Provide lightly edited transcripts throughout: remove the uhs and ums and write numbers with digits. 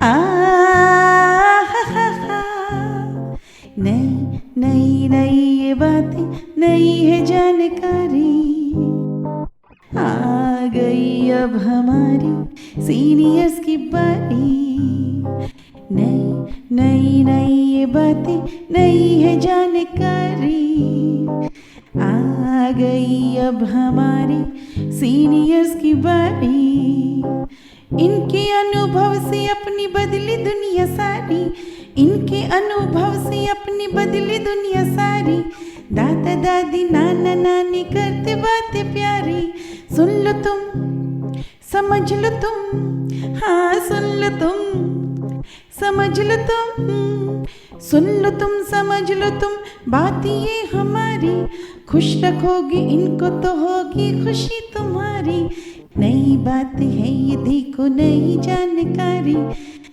आ नई नई नई ये बातें, नई है जानकारी, आ गई अब हमारी सीनियर्स की बारी। नई नई नई ये बातें, नई है जानकारी, आ गई अब हमारी सीनियर्स की बारी। इनके अनुभव से अपनी बदली दुनिया सारी, इनके अनुभव से अपनी बदली दुनिया सारी। दादा दादी नाना नानी करते बातें प्यारी। सुन लो तुम, समझ लो तुम, हाँ सुन लो तुम, समझ लो तुम, सुन लो तुम, समझ लो तुम, बात ये हमारी। खुश रखोगे इनको तो होगी खुशी तुम्हारी। नई बात है ये देखो, नई जानकारी,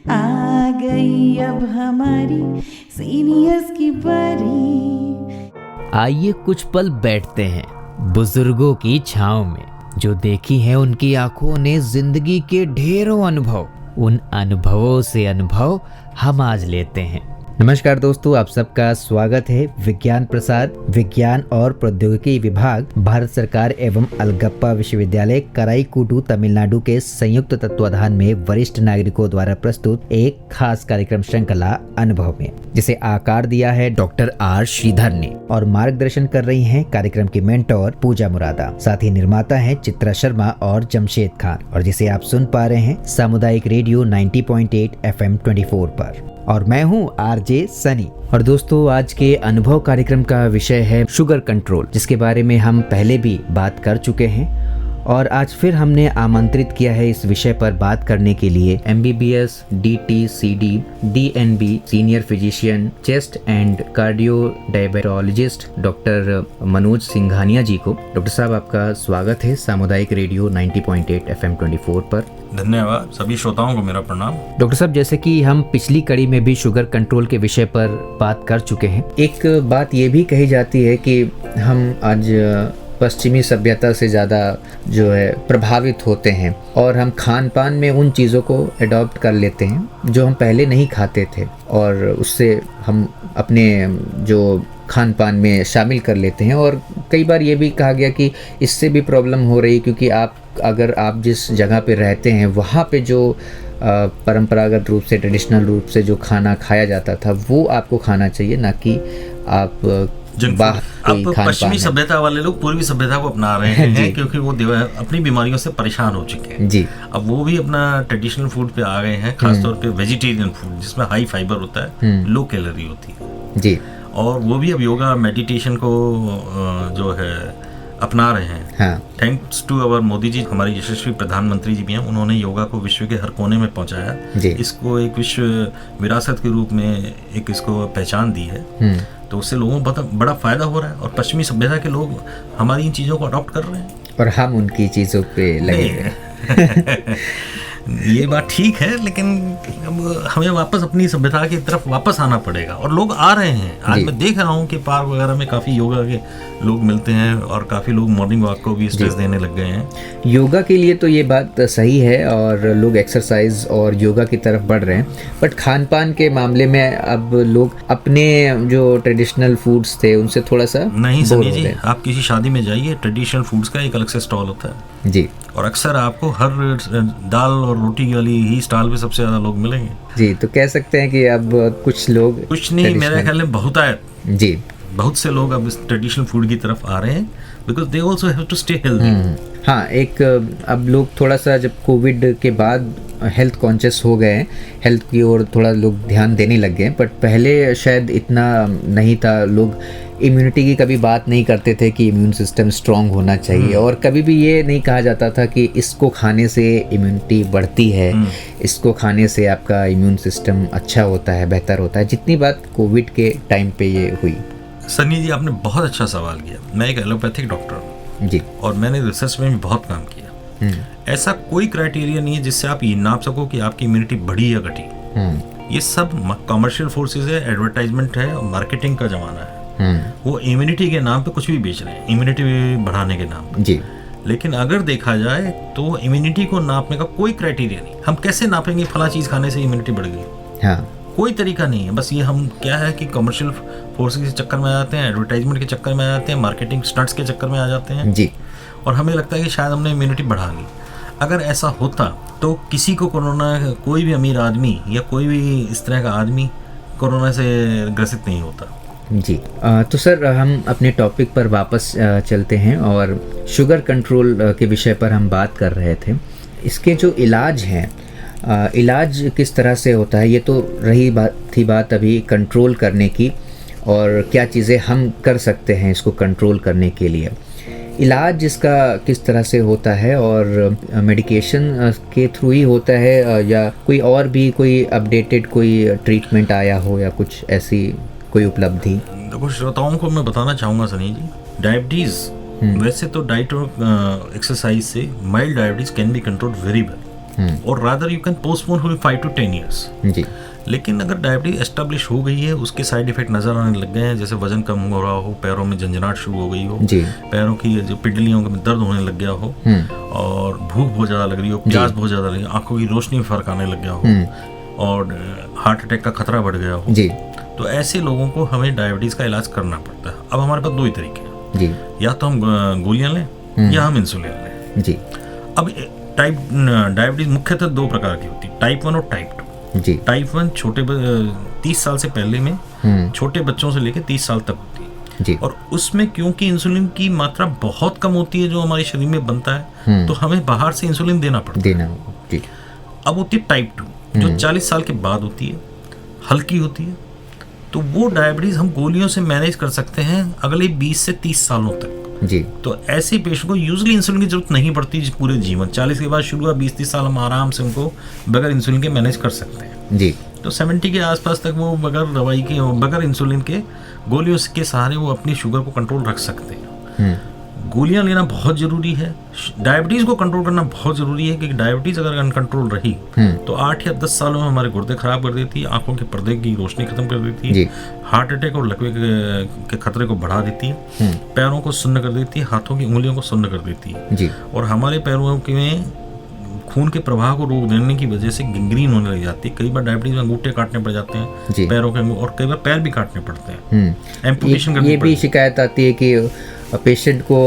आ गई अब हमारी सीनियर्स की बारी। आइए कुछ पल बैठते हैं बुजुर्गों की छांव में, जो देखी है उनकी आंखों ने जिंदगी के ढेरों अनुभव। उन अनुभवों से अनुभव हम आज लेते हैं। नमस्कार दोस्तों, आप सबका स्वागत है। विज्ञान प्रसार विज्ञान और प्रौद्योगिकी विभाग, भारत सरकार एवं अलगप्पा विश्वविद्यालय कराईकुडू तमिलनाडु के संयुक्त तत्वाधान में वरिष्ठ नागरिकों द्वारा प्रस्तुत एक खास कार्यक्रम श्रृंखला अनुभव में, जिसे आकार दिया है डॉक्टर आर श्रीधर ने, और मार्गदर्शन कर रही हैं कार्यक्रम की मेंटोर पूजा मुरादा। साथ ही निर्माता हैं चित्रा शर्मा और जमशेद खान, और जिसे आप सुन पा रहे हैं सामुदायिक रेडियो 90.8 FM 24 पर। और मैं हूँ आरजे सनी। और दोस्तों, आज के अनुभव कार्यक्रम का विषय है शुगर कंट्रोल, जिसके बारे में हम पहले भी बात कर चुके हैं। और आज फिर हमने आमंत्रित किया है इस विषय पर बात करने के लिए MBBS, DTCD, DNB, senior physician, chest and cardio diabetologist doctor Manoj Singhania ji को। डॉक्टर साहब, आपका स्वागत है सामुदायिक रेडियो 90.8 FM 24 पर। धन्यवाद। सभी श्रोताओं को मेरा प्रणाम। डॉक्टर साहब, जैसे कि हम पिछली कड़ी में भी शुगर कंट्रोल के विषय पर बात कर चुके हैं, एक बात ये भी कही जाती है कि हम आज पश्चिमी सभ्यता से ज़्यादा जो है प्रभावित होते हैं, और हम खान पान में उन चीज़ों को अडॉप्ट कर लेते हैं जो हम पहले नहीं खाते थे, और उससे हम अपने जो खान पान में शामिल कर लेते हैं। और कई बार ये भी कहा गया कि इससे भी प्रॉब्लम हो रही है, क्योंकि अगर आप जिस जगह पे रहते हैं वहाँ पे जो परंपरागत रूप से, ट्रेडिशनल रूप से जो खाना खाया जाता था वो आपको खाना चाहिए, ना कि आप अब पश्चिमी सभ्यता वाले लोग पूर्वी सभ्यता को अपना रहे हैं क्योंकि वो अपनी बीमारियों से परेशान हो चुके हैं जी। अब वो भी अपना ट्रेडिशनल फूड पे आ गए हैं, खासतौर पे वेजिटेरियन फूड जिसमें हाई फाइबर होता है, लो कैलोरी होती है जी। और वो भी अब योगा मेडिटेशन को जो है अपना रहे हैं। हाँ। Thanks to our Modi ji, हमारे यशस्वी प्रधानमंत्री जी भी हैं, उन्होंने योगा को विश्व के हर कोने में पहुंचाया जी। इसको एक विश्व विरासत के रूप में एक इसको पहचान दी है, तो उससे लोगों को बड़ा फायदा हो रहा है। और पश्चिमी सभ्यता के लोग हमारी इन चीज़ों को अडॉप्ट कर रहे हैं और हम उनकी चीज़ों पे लगे हैं। ये बात ठीक है, लेकिन अब हमें वापस अपनी सभ्यता की तरफ वापस आना पड़ेगा, और लोग आ रहे हैं। आज मैं देख रहा हूँ कि पार्क वगैरह में काफ़ी योगा के लोग मिलते हैं, और काफ़ी लोग मॉर्निंग वॉक को भी स्ट्रेस देने लग गए हैं। योगा के लिए तो ये बात सही है, और लोग एक्सरसाइज और योगा की तरफ बढ़ रहे हैं, बट खान पान के मामले में अब लोग अपने जो ट्रेडिशनल फूड्स थे उनसे थोड़ा सा नहीं। सनी जी, आप किसी शादी में जाइए, ट्रेडिशनल फूड्स का एक अलग से स्टॉल होता है जी, और अक्सर आपको हर दाल और रोटी वाली ही स्टॉल पे सबसे ज्यादा लोग मिलेंगे जी। तो कह सकते हैं कि अब कुछ लोग, कुछ नहीं, मेरे ख्याल में जी, बहुत से लोग अब इस ट्रेडिशनल फूड की तरफ आ रहे हैं, because they also have to stay healthy. हाँ, एक अब लोग थोड़ा सा जब कोविड के बाद हेल्थ कॉन्शियस हो गए हैं, हेल्थ की ओर थोड़ा लोग ध्यान देने लग गए, बट पहले शायद इतना नहीं था। लोग इम्यूनिटी की कभी बात नहीं करते थे कि इम्यून सिस्टम स्ट्रांग होना चाहिए, और कभी भी ये नहीं कहा जाता था कि इसको खाने से इम्यूनिटी बढ़ती है, इसको खाने से आपका इम्यून सिस्टम अच्छा होता है, बेहतर होता है, जितनी बात कोविड के टाइम पे ये हुई। सनी जी, आपने बहुत अच्छा सवाल किया। मैं एक एलोपैथिक डॉक्टर हूँ जी, और मैंने रिसर्च में भी बहुत काम किया। ऐसा कोई क्राइटेरिया नहीं है जिससे आप ये नाप सको कि आपकी इम्यूनिटी बढ़ी या घटी। ये सब कमर्शियल फोर्सेस है, एडवर्टाइजमेंट है, मार्केटिंग का जमाना है। वो इम्यूनिटी के नाम पे कुछ भी बेच रहे हैं, इम्यूनिटी बढ़ाने के नाम पे जी। लेकिन अगर देखा जाए तो इम्यूनिटी को नापने का कोई क्राइटेरिया नहीं। हम कैसे नापेंगे फला चीज़ खाने से इम्यूनिटी बढ़ गई? हाँ, कोई तरीका नहीं है। बस ये हम क्या है कि कमर्शियल फोर्सेस के चक्कर में आ जाते हैं, एडवर्टाइजमेंट के चक्कर में आ जाते हैं, मार्केटिंग स्टंट्स के चक्कर में आ जाते हैं जी, और हमें लगता है कि शायद हमने इम्यूनिटी बढ़ा ली। अगर ऐसा होता तो किसी को कोरोना, कोई भी अमीर आदमी या कोई भी इस तरह का आदमी कोरोना से ग्रसित नहीं होता जी। तो सर हम अपने टॉपिक पर वापस चलते हैं और शुगर कंट्रोल के विषय पर हम बात कर रहे थे। इसके जो इलाज हैं, इलाज किस तरह से होता है, ये तो रही बात अभी कंट्रोल करने की, और क्या चीज़ें हम कर सकते हैं इसको कंट्रोल करने के लिए। इलाज इसका किस तरह से होता है, और मेडिकेशन के थ्रू ही होता है या कोई और भी कोई अपडेटेड कोई ट्रीटमेंट आया हो या कुछ ऐसी कोई उपलब्धि? देखो, श्रोताओं को मैं बताना चाहूँगा सनी जी, डायबिटीज़ वैसे तो डाइट और एक्सरसाइज से mild diabetes can be control very well, और rather you can postpone for 5 to 10 years जी। लेकिन अगर डायबिटीज एस्टेब्लिश हो गई है, उसके साइड इफेक्ट नज़र आने लग गए हैं, जैसे वजन कम हो रहा हो, पैरों में झंझनाहट शुरू हो गई हो जी, पैरों की जो पिंडलियों में दर्द होने लग गया हो, और भूख बहुत ज़्यादा लग रही हो, प्यास बहुत ज़्यादा लग रही हो, आंखों की रोशनी में फर्क आने लग गया हो, और हार्ट अटैक का खतरा बढ़ गया हो जी, तो ऐसे लोगों को हमें डायबिटीज़ का इलाज करना पड़ता है। अब हमारे पास दो ही तरीके हैं जी, या तो हम गोलियाँ लें या हम इंसुलिन लें जी। अब डायबिटीज़ मुख्यतः दो प्रकार की होती है, टाइप 1 और टाइप 2 जी। टाइप 1 छोटे 30 साल से पहले में छोटे बच्चों से लेकर 30 साल तक होती है जी, और उसमें क्योंकि इंसुलिन की मात्रा बहुत कम होती है जो हमारे शरीर में बनता है, तो हमें बाहर से इंसुलिन देना पड़ता है जी। अब होती है टाइप 2 जो 40 साल के बाद होती है, हल्की होती है, तो वो डायबिटीज़ हम गोलियों से मैनेज कर सकते हैं अगले 20 से 30 सालों तक जी। तो ऐसे पेशेंट को यूजुअली इंसुलिन की जरूरत नहीं पड़ती पूरे जीवन। 40 के बाद शुरू हुआ 20-30 साल हम आराम से उनको बगैर इंसुलिन के मैनेज कर सकते हैं जी। तो 70 के आसपास तक वो बगैर दवाई के, बगैर इंसुलिन के गोलियों के सहारे वो अपनी शुगर को कंट्रोल रख सकते हैं। गोलियां लेना बहुत ज़रूरी है, डायबिटीज़ को कंट्रोल करना बहुत ज़रूरी है, क्योंकि डायबिटीज़ अगर अनकंट्रोल रही तो 8 या 10 सालों में हमारे गुर्दे खराब कर देती है, आंखों के पर्दे की रोशनी खत्म कर देती है, हार्ट अटैक और लकवे के खतरे को बढ़ा देती है, पैरों को सुन्न कर देती है, हाथों की उंगलियों को सुन्न कर देती है, और हमारे पैरों में खून के प्रवाह को रोक देने की वजह से गैंग्रीन होने लग जाती है। कई बार डायबिटीज में अंगूठे काटने पड़ जाते हैं पैरों के, और कई बार पैर भी काटने पड़ते हैं, एम्पुटेशन करनी पड़ती है। ये भी शिकायत आती है कि पेशेंट को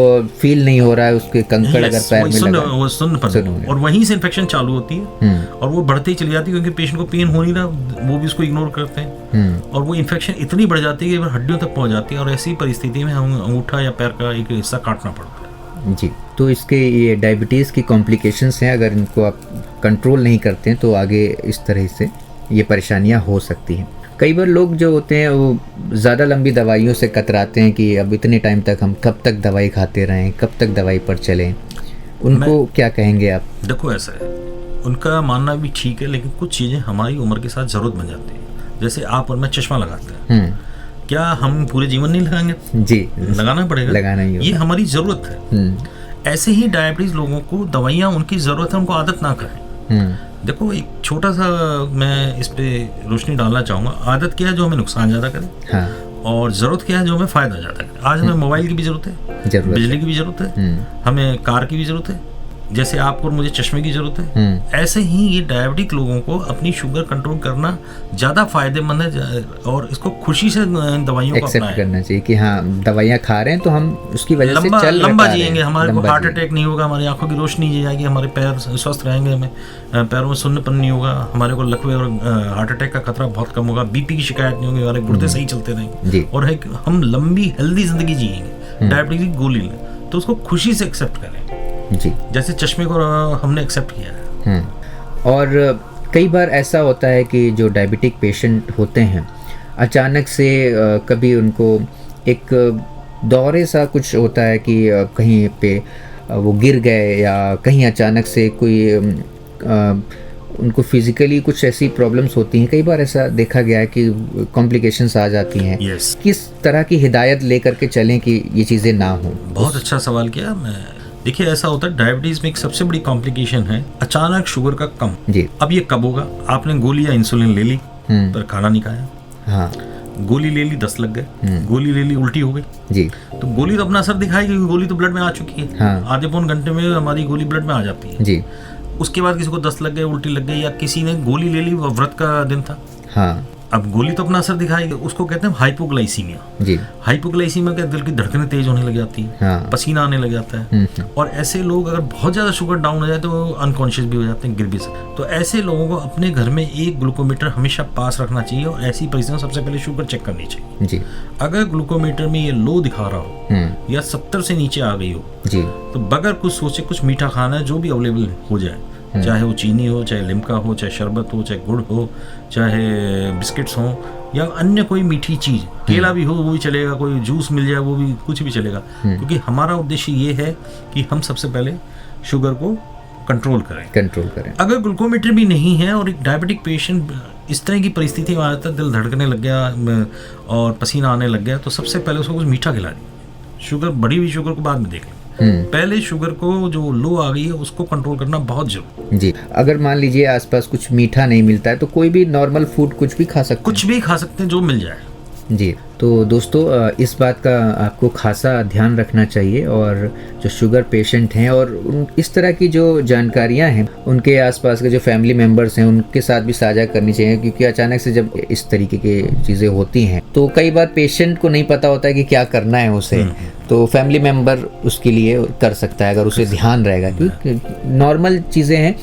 फील नहीं हो रहा है, उसके कंकड़ अगर पैर में लगा वो सुन्न, और वहीं से इन्फेक्शन चालू होती है और वो बढ़ती ही चली जाती है, क्योंकि पेशेंट को पेन हो नहीं रहा, वो भी उसको इग्नोर करते हैं, और वो इन्फेक्शन इतनी बढ़ जाती है कि हड्डियों तक पहुंच जाती है, और ऐसी परिस्थिति में हम अंगूठा या पैर का एक हिस्सा काटना पड़ता है जी। तो इसके ये डायबिटीज़ की कॉम्प्लिकेशंस हैं, अगर इनको आप कंट्रोल नहीं करते हैं तो आगे इस तरह से ये परेशानियां हो सकती हैं। कई बार लोग जो होते हैं वो ज़्यादा लंबी दवाइयों से कतराते हैं कि अब इतने टाइम तक हम कब तक दवाई खाते रहें, कब तक दवाई पर चलें, उनको क्या कहेंगे आप? देखो, ऐसा है, उनका मानना भी ठीक है, लेकिन कुछ चीज़ें हमारी उम्र के साथ ज़रूरत बन जाती है। जैसे आप और मैं चश्मा लगाते हैं, क्या हम पूरे जीवन नहीं लगाएंगे? जी, लगाना पड़ेगा, लगाना ही, ये हमारी ज़रूरत है। ऐसे ही डायबिटीज़ लोगों को दवाइयाँ उनकी ज़रूरत है, उनको आदत ना करें। देखो, एक छोटा सा मैं इस पे रोशनी डालना चाहूँगा। आदत क्या है जो हमें नुकसान ज़्यादा करे, हाँ, और ज़रूरत क्या है जो हमें फ़ायदा ज़्यादा करे। आज हमें मोबाइल की भी ज़रूरत है, बिजली की भी ज़रूरत है, हमें कार की भी ज़रूरत है, जैसे आपको और मुझे चश्मे की ज़रूरत है। ऐसे ही ये डायबिटिक लोगों को अपनी शुगर कंट्रोल करना ज़्यादा फायदेमंद है, और इसको खुशी से दवाइयों को एक्सेप्ट करना चाहिए कि हाँ, दवाइयाँ खा रहे हैं तो हम उसकी वजह से लंबा जिएंगे, हमारे को हार्ट अटैक नहीं होगा, हमारी आंखों की रोशनी जाएगी, हमारे पैर स्वस्थ रहेंगे, हमें पैरों में सुन्नपन नहीं होगा, हमारे को लकवे और हार्ट अटैक का खतरा बहुत कम होगा, बीपी की शिकायत नहीं होगी, हमारे गुर्दे सही चलते रहेंगे, और है हम लंबी हेल्दी जिंदगी जिएंगे। डायबिटीज की गोली लें तो उसको खुशी से एक्सेप्ट करें जी, जैसे चश्मे को हमने एक्सेप्ट किया है। और कई बार ऐसा होता है कि जो डायबिटिक पेशेंट होते हैं, अचानक से कभी उनको एक दौरे सा कुछ होता है कि कहीं पे वो गिर गए, या कहीं अचानक से कोई उनको फिजिकली कुछ ऐसी प्रॉब्लम्स होती हैं। कई बार ऐसा देखा गया है कि कॉम्प्लिकेशंस आ जाती हैं। किस तरह की हिदायत लेकर के चलें कि ये चीज़ें ना हो? बहुत अच्छा सवाल किया। देखिए, ऐसा होता है, डायबिटीज में एक सबसे बड़ी कॉम्प्लिकेशन है अचानक शुगर का कम जी। अब ये कब होगा? आपने गोली या इंसुलिन ले ली पर खाना नहीं खाया, हाँ, गोली ले ली 10 लग गए, गोली ले ली उल्टी हो गई जी, तो गोली तो अपना असर दिखाएगी, गोली तो ब्लड में आ चुकी है। हाँ। आधे पौन घंटे में हमारी गोली ब्लड में आ जाती है जी। उसके बाद किसी को 10 लग गए, उल्टी लग गई, या किसी ने गोली ले ली, व्रत का दिन था, हाँ, अब गोली तो अपना असर दिखाएगी। उसको कहते हैं हाइपोग्लाइसीमिया। जी। हाइपोग्लाइसीमिया के दिल की धड़कनें तेज होने लग जाती है, हाँ। पसीना आने लग जाता है, और ऐसे लोग अगर बहुत ज्यादा शुगर डाउन हो जाए तो अनकॉन्शियस भी हो जाते हैं, गिर भी सकते। तो ऐसे लोगों को अपने घर में एक ग्लूकोमीटर हमेशा पास रखना चाहिए, और ऐसी परिस्थितियों में सबसे पहले शुगर चेक करनी चाहिए जी। अगर ग्लूकोमीटर में ये लो दिखा रहा हो या 70 से नीचे आ गई हो जी, तो बगैर कुछ सोचे कुछ मीठा खाना है, जो भी अवेलेबल हो जाए, चाहे वो चीनी हो, चाहे लिम्का हो, चाहे शरबत हो, चाहे गुड़ हो, चाहे बिस्किट्स हो, या अन्य कोई मीठी चीज, केला भी हो वो भी चलेगा, कोई जूस मिल जाए वो भी, कुछ भी चलेगा, क्योंकि हमारा उद्देश्य ये है कि हम सबसे पहले शुगर को कंट्रोल करें। अगर ग्लूकोमीटर भी नहीं है और एक डायबिटिक पेशेंट इस तरह की परिस्थिति में आता है, दिल धड़कने लग गया और पसीना आने लग गया, तो सबसे पहले उसको कुछ मीठा खिला दी। शुगर, बढ़ी हुई शुगर को बाद में देख लें, पहले शुगर को जो लो आ गई है उसको कंट्रोल करना बहुत जरूरी जी। अगर मान लीजिए आसपास कुछ मीठा नहीं मिलता है तो कोई भी नॉर्मल फूड कुछ भी खा सकते हैं, जो मिल जाए जी। तो दोस्तों इस बात का आपको खासा ध्यान रखना चाहिए, और जो शुगर पेशेंट हैं और इस तरह की जो जानकारियां हैं उनके आसपास के जो फैमिली मेंबर्स हैं उनके साथ भी साझा करनी चाहिए, क्योंकि अचानक से जब इस तरीके की चीज़ें होती हैं तो कई बार पेशेंट को नहीं पता होता है कि क्या करना है उसे, तो फैमिली मेंबर उसके लिए कर सकता है अगर उसे ध्यान रहेगा। क्योंकि नॉर्मल चीज़ें हैं,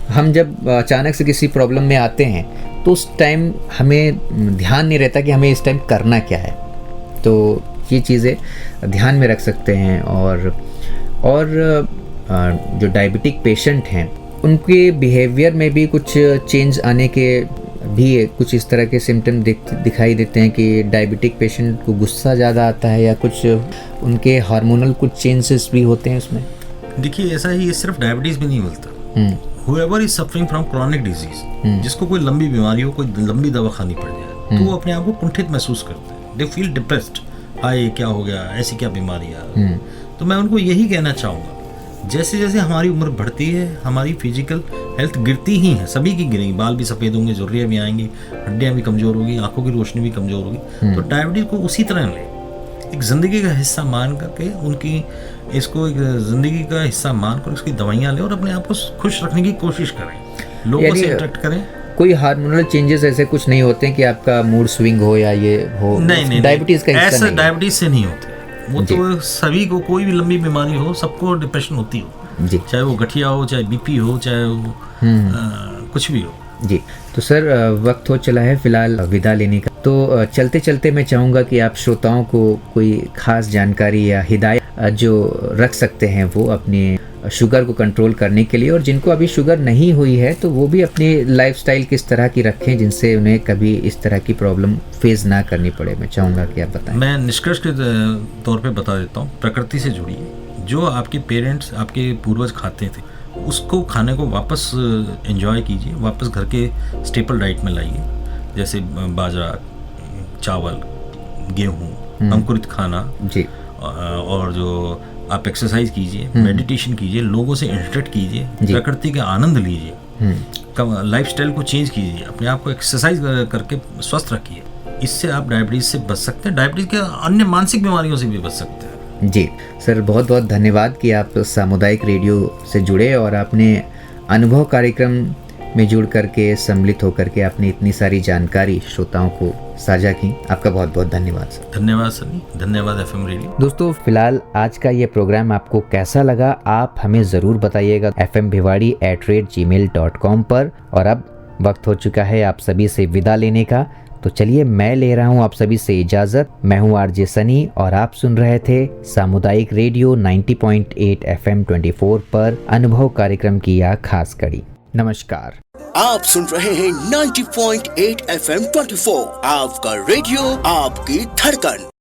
हम जब अचानक से किसी प्रॉब्लम में आते हैं तो उस टाइम हमें ध्यान नहीं रहता कि हमें इस टाइम करना क्या है, तो ये चीज़ें ध्यान में रख सकते हैं। और जो डायबिटिक पेशेंट हैं उनके बिहेवियर में भी कुछ चेंज आने के भी कुछ इस तरह के सिम्टम दिखाई देते हैं कि डायबिटिक पेशेंट को गुस्सा ज़्यादा आता है, या कुछ उनके हार्मोनल कुछ चेंजेस भी होते हैं उसमें। देखिए ऐसा ही, ये सिर्फ डायबिटीज़ भी नहीं बोलता, whoever is suffering from chronic disease, जिसको कोई लंबी बीमारी हो, कोई लंबी दवा खानी पड़ जाए, तो वो अपने आप को कुंठित महसूस करते हैं, दे फील डिप्रेस्ड, हाय क्या हो गया, ऐसी क्या बीमारी है। तो मैं उनको यही कहना चाहूँगा, जैसे जैसे हमारी उम्र बढ़ती है हमारी फिजिकल हेल्थ गिरती ही है, सभी की गिरेगी, बाल भी सफ़ेद होंगे, झुर्रियाँ भी आएंगी, हड्डियाँ भी कमज़ोर होगी, आंखों की रोशनी भी कमज़ोर होगी। तो डायबिटीज़ को उसी तरह लें, एक ज़िंदगी का हिस्सा मान करके उनकी इसको एक ज़िंदगी का हिस्सा मानकर उसकी दवाइयाँ लें और अपने आप को खुश रखने की कोशिश करें, लोगों से इंटरेक्ट करें। कोई हार्मोनल चेंजेस ऐसे कुछ नहीं होते हैं कि आपका मूड स्विंग हो या ये हो? नहीं, डायबिटीज़ का हिस्सा ऐसा डायबिटीज़ से नहीं होते, वो तो सभी को, कोई भी लंबी बीमारी हो सबको डिप्रेशन होती हो जी, चाहे वो गठिया हो, चाहे बीपी हो, चाहे वो कुछ भी हो जी। तो सर वक्त हो चला है फिलहाल विदा लेने का, तो चलते चलते मैं चाहूँगा कि आप श्रोताओं को कोई खास जानकारी या हिदायत जो रख सकते हैं वो अपने शुगर को कंट्रोल करने के लिए, और जिनको अभी शुगर नहीं हुई है तो वो भी अपनी लाइफस्टाइल किस तरह की रखें जिनसे उन्हें कभी इस तरह की प्रॉब्लम फेस ना करनी पड़े। मैं चाहूँगा कि आप बताएं। मैं निष्कर्ष के तौर पे बता देता हूँ, प्रकृति से जुड़िए, जो आपके पेरेंट्स, आपके पूर्वज खाते थे उसको खाने को वापस एंजॉय कीजिए, वापस घर के स्टेपल डाइट में लाइए, जैसे बाजरा, चावल, गेहूँ, अंकुरित खाना जी, और जो आप एक्सरसाइज कीजिए, मेडिटेशन कीजिए, लोगों से इंटरेक्ट कीजिए, प्रकृति का आनंद लीजिए, लाइफस्टाइल को चेंज कीजिए, अपने आप को एक्सरसाइज करके स्वस्थ रखिए। इससे आप डायबिटीज़ से बच सकते हैं, डायबिटीज़ के अन्य मानसिक बीमारियों से भी बच सकते हैं। जी सर, बहुत बहुत धन्यवाद कि आप सामुदायिक रेडियो से जुड़े और आपने अनुभव कार्यक्रम में जुड़ करके सम्मिलित होकर के आपने इतनी सारी जानकारी श्रोताओं को साझा की। आपका बहुत बहुत धन्यवाद सर। धन्यवाद सनी, धन्यवाद एफएम रेडियो। दोस्तों फिलहाल आज का ये प्रोग्राम आपको कैसा लगा आप हमें ज़रूर बताइएगा fmbhiwadi@gmail.com पर। और अब वक्त हो चुका है आप सभी से विदा लेने का, तो चलिए मैं ले रहा हूँ आप सभी से इजाज़त। मैं हूँ आरजे सनी और आप सुन रहे थे सामुदायिक रेडियो 90.8 FM 24 पर अनुभव कार्यक्रम की यह खास कड़ी। नमस्कार। आप सुन रहे हैं 90.8 FM 24, आपका रेडियो, आपकी धड़कन।